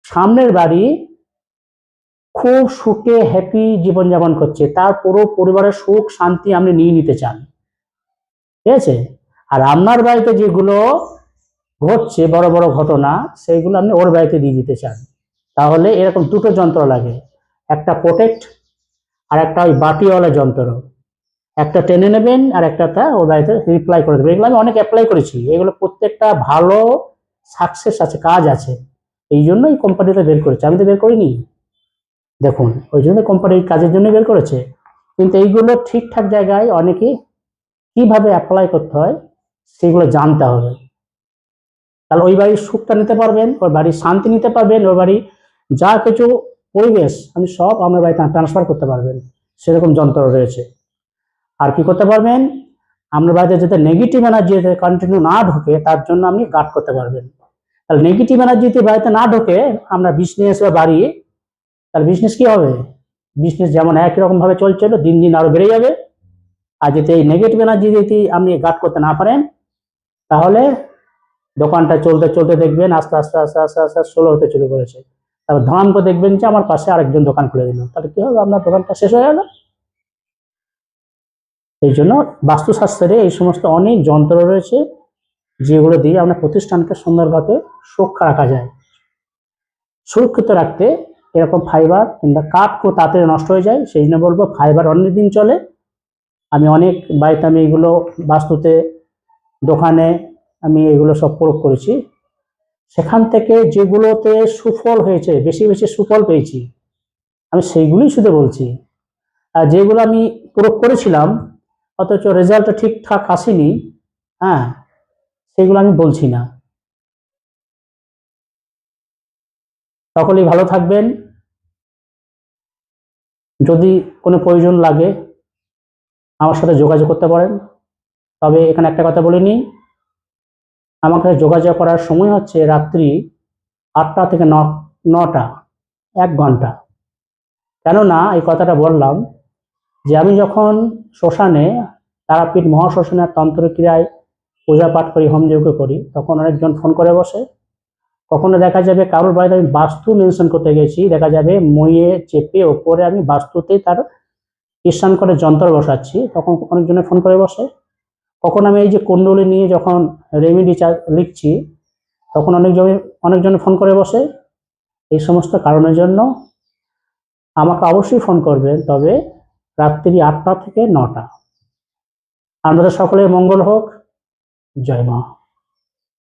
সামনের বাড়ি খুব সুখে হ্যাপি জীবনযাপন করছে, তার পুরো পরিবারের সুখ শান্তি আপনি নিয়ে নিতে চান, ঠিক আছে? আর আপনার বাড়িতে যেগুলো ঘটছে বড় বড় ঘটনা, সেইগুলো আপনি ওর বাড়িতে দিয়ে দিতে চান। তাহলে এরকম দুটো যন্ত্র লাগে, একটা প্রোটেক্ট আর একটা ওই বাটিওয়ালা যন্ত্র। একটা টেনে নেবেন আর একটা ওর বাড়িতে রিপ্লাই করে দেবেন। এগুলো আমি অনেক অ্যাপ্লাই করেছি, এগুলো প্রত্যেকটা ভালো সাকসেস আছে, কাজ আছে। এই জন্য এই কোম্পানিটা বের করেছে, আমি তো বের করিনি। দেখুন, ওই জন্য কোম্পানি এই কাজের জন্য বের করেছে। কিন্তু এইগুলো ঠিকঠাক জায়গায় অনেকে কিভাবে অ্যাপ্লাই করতে হয় সেগুলো জানতে হবে। তাহলে ওই বাড়ির সুখটা নিতে পারবেন, ওই বাড়ির শান্তি নিতে পারবেন, ওই বাড়ি যা কিছু পরিবেশ আমি সব আপনার বাড়িতে ট্রান্সফার করতে পারবেন, সেরকম যন্ত্র রয়েছে। আর কি করতে পারবেন, আপনার বাড়িতে যাতে নেগেটিভ এনার্জি কন্টিনিউ না ঢোকে তার জন্য আপনি গার্ড করতে পারবেন। তাহলে নেগেটিভ এনার্জি যদি বাড়িতে না ঢোকে, আমরা বিজনেস বা বাড়ি, তাহলে বিজনেস কি হবে? বিজনেস যেমন একই রকম ভাবে চলছিল, দিন দিন আরো বেড়ে যাবে। আর যদি এই নেগেটিভ এনার্জি যদি আপনি গার্ড করতে না পারেন, তাহলে দোকানটা চলতে চলতে দেখবেন আস্তে আস্তে আস্তে আস্তে আস্তে স্লো হতে শুরু করেছে। তারপর ধাম করে দেখবেন যে আমার পাশে আরেকজন দোকান খুলে দিল, তাহলে কি হবে? আপনার দোকানটা শেষ হয়ে গেল। এই জন্য বাস্তুশাস্ত্রে এই সমস্ত অনেক যন্ত্র রয়েছে, যেগুলো দিয়ে আপনার প্রতিষ্ঠানকে সুন্দরভাবে সুরক্ষা রাখা যায়। সুরক্ষিত রাখতে এরকম ফাইবার কিংবা কাঠ খুব তাড়াতাড়ি নষ্ট হয়ে যায়, সেই জন্য বলবো ফাইবার অনেক দিন চলে। আমি অনেক বাড়িতে আমি এগুলো বাস্তুতে, দোকানে আমি এগুলো সব প্রয়োগ করেছি। সেখান থেকে যেগুলোতে সুফল হয়েছে, বেশি বেশি সুফল পেয়েছি, আমি সেইগুলোই শুধু বলছি। আর যেগুলো আমি প্রয়োগ করেছিলাম অথচ রেজাল্টটা ঠিকঠাক আসেনি, হ্যাঁ, সেগুলো আমি বলছি না। সকলেই ভালো থাকবেন। যদি কোনো প্রয়োজন লাগে আমার সাথে যোগাযোগ করতে পারেন। তবে এখানে একটা কথা বলে নিই, আমার কাছে যোগাযোগ করার সময় হচ্ছে রাত্রি 8টা থেকে 9টা, 1 ঘন্টা। কেননা এই কথাটা বললাম যে আমি যখন শ্মশানে, তারাপীঠ মহাশ্মশানের তন্ত্রক্রিয়ায় পূজা পাঠ করি, হোমযজ্ঞ করি, তখন অনেকজন ফোন করে বসে। কখনো দেখা যাবে কারোর বাড়িতে আমি বাস্তু মেনশন করতে গেছি, দেখা যাবে মইয়ে চেপে ওপরে আমি বাস্তুতেই তার ঈশান করে যন্ত্র বসাচ্ছি, তখন অনেকজনে ফোন করে বসে। কখন আমি এই যে কুণ্ডলী নিয়ে যখন রেমেডি লিখছি, তখন অনেকজনে ফোন করে বসে। এই সমস্ত কারণের জন্য আমাকে অবশ্যই ফোন করবেন, তবে রাত্রি 8টা থেকে 9টা। আপনাদের সকলের মঙ্গল হোক। জয় মা।